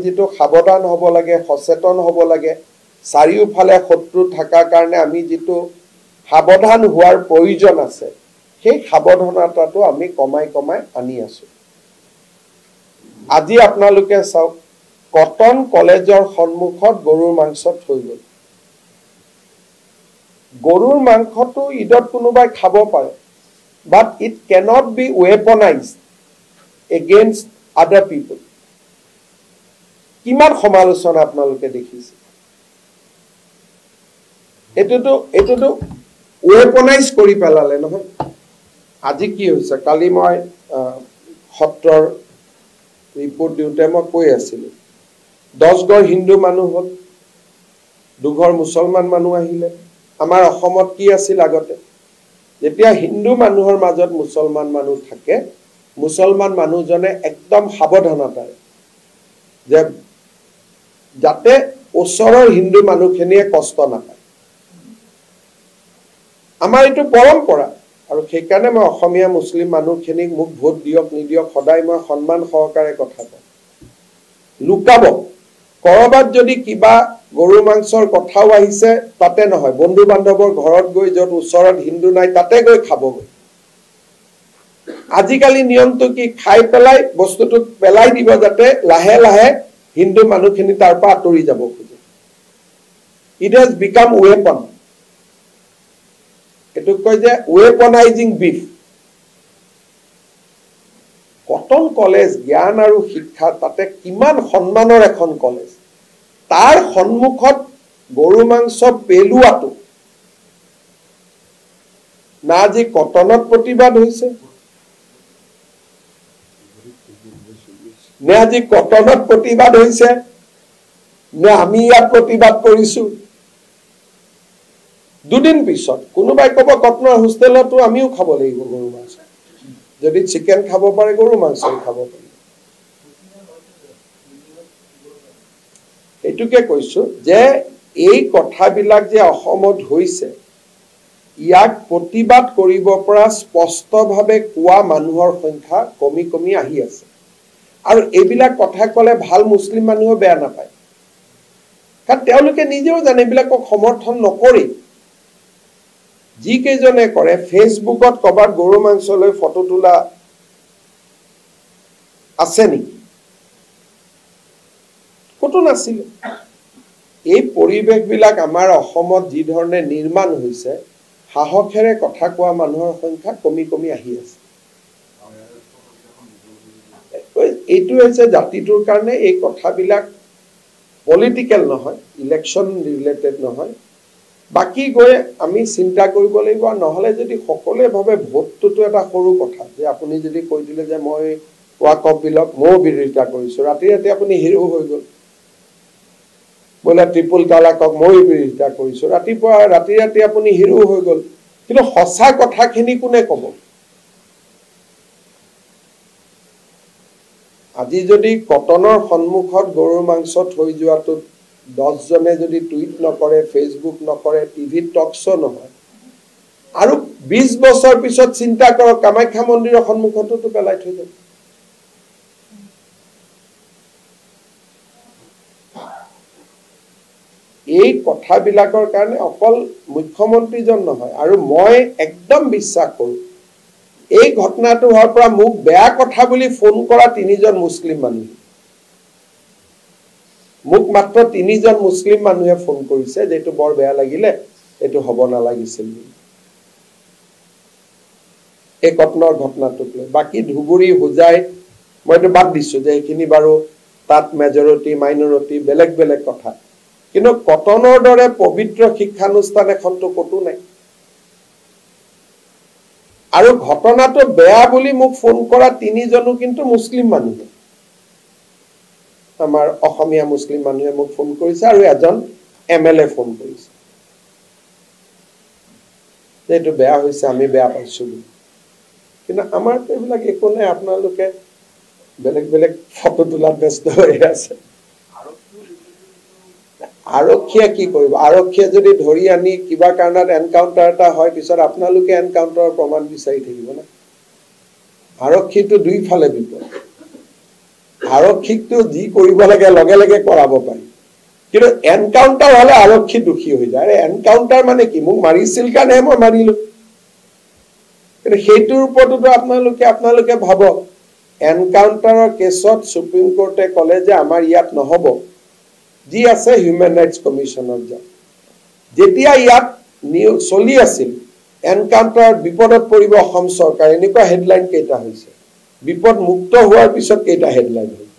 যেটো সাবধান হ'ব লাগে সচেতন হ'ব লাগে চাৰিওফালে শত্ৰু থাকাৰ কাৰণে আমি যেটো সাবধান হোৱাৰ প্ৰয়োজন আছে সেই সাবধানতাটো আমি কমাই আনি আছো আজি আপোনালোকে চাওক কটন কলেজৰ সন্মুখত গৰুৰ মাংস থৈ গ'ল গৰুৰ মাংসটো ইদত কোনোবাই খাব পাৰে but it cannot be weaponized against other people কিমান সমালোচনা আপোনালোকে দেখিছে এটোটো ওয়েপনাইজ কৰি পেলালে নহয় আজি কি হৈছে কালি মই সত্ৰৰ ৰিপৰ্ট দিওঁতে মই কৈ আছিলো 10 ঘৰ হিন্দু মানুহ হল 2 ঘৰ মুছলমান মানুহ আহিলে আমাৰ অসমত কি আছিল আগতে যেতিয়া হিন্দু মানুহৰ মাজত মুছলমান মানুহ থাকে মুছলমান মানুহজনে একদম সাৱধানতাৰে যে যাতে ওচৰৰ হিন্দু মানুহখিনিয়ে কষ্ট নাপায় আমাৰ এটো পৰম্পৰা আৰু সেই কাৰণে মই অসমীয়া মুছলিম মানুহখিনিক মোক ভোট দিয়ক নিদিয়ক সদায় মই সন্মান সহকাৰে কথা কওঁ লুকাব কৰবাত যদি কিবা গৰু মাংসৰ কথাও আহিছে তাতে নহয় বন্ধু বান্ধৱৰ ঘৰত গৈ যত ওচৰত হিন্দু নাই তাতে গৈ খাবগৈ আজিকালি নিয়মটো কি খাই পেলাই বস্তুটো পেলাই দিব যাতে লাহে লাহে হিন্দু মানুহখিনি তাৰ পৰা আঁতৰি যাব খোজে it has become weapon এটো কয় যে weaponizing beef কটন কলেজ জ্ঞান আৰু শিক্ষা তাতে কিমান সম্মানৰ এখন কলেজ তাৰ সন্মুখত গৰু মাংস পেলুৱাটো না যে কটনত প্ৰতিবাদ হৈছে নে আজি কটনত প্ৰতিবাদ হৈছে নে আমি ইয়াত প্ৰতিবাদ কৰিছো দুদিন পিছত কোনোবাই ক'ব কটনৰ হোষ্টেলতো আমিও খাব লাগিব গৰু মাংস যদি চিকেন খাব পাৰে গৰু মাংস খাব পাৰে এটুকে কৈছো যে এই কথাবিলাক যে অসমত হৈছে ইয়াক প্ৰতিবাদ কৰিব পৰা স্পষ্টভাৱে কোৱা মানুহৰ সংখ্যা কমি আহি আছে আৰু এইবিলাক কথা ক'লে ভাল মুছলিম মানুহো বেয়া নাপায় কাৰণ তেওঁলোকে নিজেও জানে এইবিলাকক সমৰ্থন নকৰি যি কেজনে কৰে ফেসবুকত কবাৰ গৰু মাংস লৈ ফটো তোলা আছে নেকি কত নাছিল এই পৰিবেশবিলাক আমাৰ অসমত যি ধৰণে নিৰ্মাণ হৈছে সাহসেৰে কথা কোৱা মানুহৰ সংখ্যা কমি আহি আছে এইটো হৈছে জাতিটোৰ কাৰণে এই কথাবিলাক পলিটিক্যাল নহয় ইলেকশন ৰিলেটেড নহয় বাকি গৈ আমি চিন্তা কৰিব লাগিব নহলে যদি সকলোৱে ভাবে ভোটটো এটা সৰু কথা যে আপুনি যদি কৈ দিলে যে মই ওয়াকফ বিলক মই বিৰোধিতা কৰিছো ৰাতি আপুনি হিৰো হৈ গল বলে ট্ৰিপল তালাকক মই বিৰোধিতা কৰিছো ৰাতি আপুনি হিৰো হৈ গল কিন্তু সঁচা কথাখিনি কোনে ক'ব আজি যদি কটনৰ সন্মুখত গৰুৰ মাংস থৈ যোৱাটো 10 জনে যদি টুইট নকৰে ফেসবুক নকৰে টিভি টক শো নহয় আৰু 20 বছৰ পিছত চিন্তা কৰক কামাখ্যা মন্দিৰৰ সন্মুখতো পেলাই থৈ যাব এই কথাবিলাকৰ কাৰণে অকল মুখ্যমন্ত্ৰীজন নহয় আৰু মই একদম বিশ্বাস কৰো এই ঘটনাটো হোৱাৰ পৰা মোক বেয়া কথা বুলি ফোন কৰা 3 জন মুছলিম মানুহ মোক মাত্ৰ 3 জন মুছলিম মানুহে ফোন কৰিছে যেটো বৰ বেয়া লাগিলে এটো হ'ব না লাগিছিল এই কটনৰ ঘটনাটো বাকি ধুবুৰী হুজাই মইটো বাদ দিছো যে এখিনি বাৰু তাত মেজৰিটি মাইনৰিটি বেলেগ কথা কিন্তু কটনৰ দৰে পবিত্ৰ শিক্ষানুষ্ঠান এখনটো কতো নাই আৰু ঘটনাটো বেয়া বুলি মোক ফোন কৰা 3 জনো কিন্তু মুছলিম মানুহ আমাৰ অসমীয়া মুছলিম মানুহে মোক ফোন কৰিছে আৰু এজন এমএলএ ফোন কৰিছে যেটো বেয়া হৈছে আমি বেয়া পাইছো কিন্তু আমাৰ এইবিলাক একো নাই আপোনালোকে বেলেগ ফটো তোলাত ব্যস্ত হৈ আছে আৰক্ষীয়ে কি কৰিব আৰক্ষীয়ে যদি ধৰি আনি কিবা কাৰণত এনকাউন্টাৰ এটা হয় পিছত আপোনালোকে এনকাউন্টাৰৰ প্ৰমাণ বিচাৰি থাকিব না আৰক্ষীটো দুই ফালে বিপদ আৰক্ষীকটো যি কৰিব লাগে লগে লগে কৰাব পাৰি কিন্তু এনকাউন্টাৰ হলে আৰক্ষী দুখী হৈ যায় আৰে এনকাউন্টাৰ মানে কি মোক মাৰিছিল কাৰণে মই মাৰিলো কিন্তু সেইটোৰ ওপৰতো আপোনালোকে ভাবক এনকাউন্টাৰৰ কেছত সুপ্ৰিম কোৰ্টে ক'লে যে আমাৰ ইয়াত নহব যি আছে হিউম্যান ৰাইটস কমিশনত যাওক যেতিয়া ইয়াত চলি আছিল এনকাউন্টাৰ বিপদত পৰিব অসম চৰকাৰ এনেকুৱা হেডলাইন কেইটা হৈছে বিপদ মুক্ত হোৱাৰ পিছত কেইটা হেডলাইন হৈছে